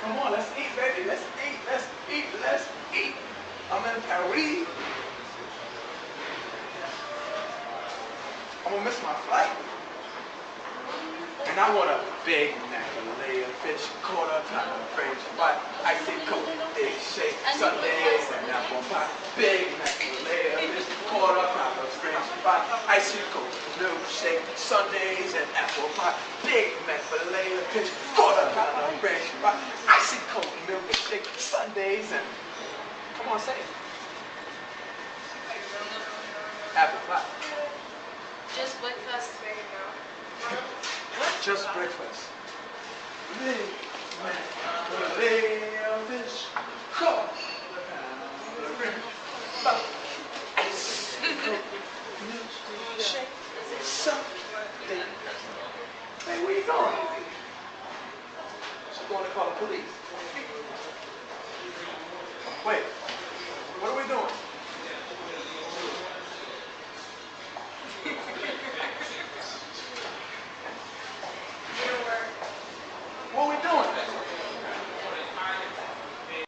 Come on, let's eat, baby. Let's eat. Let's eat. Let's eat. I'm in Paris. I'm gonna miss my flight. And I want a Big Mac, fillet of fish, quarter pound of French fry, icy coke, egg shake, sundaes and apple pie. Big Mac, fillet of fish, quarter pound of French fry, icy coke, milkshake, sundaes and apple pie. Big Mac, fillet of fish, quarter pound of French fry, icy coke, milkshake, sundaes and come on, say it. Apple pie. Just breakfast. Just breakfast. Big Mac, fillet of fish, quarter pound of French fry, icy coke, milkshake, sundaes. Hey, where you going? She's going to call the police. Wait.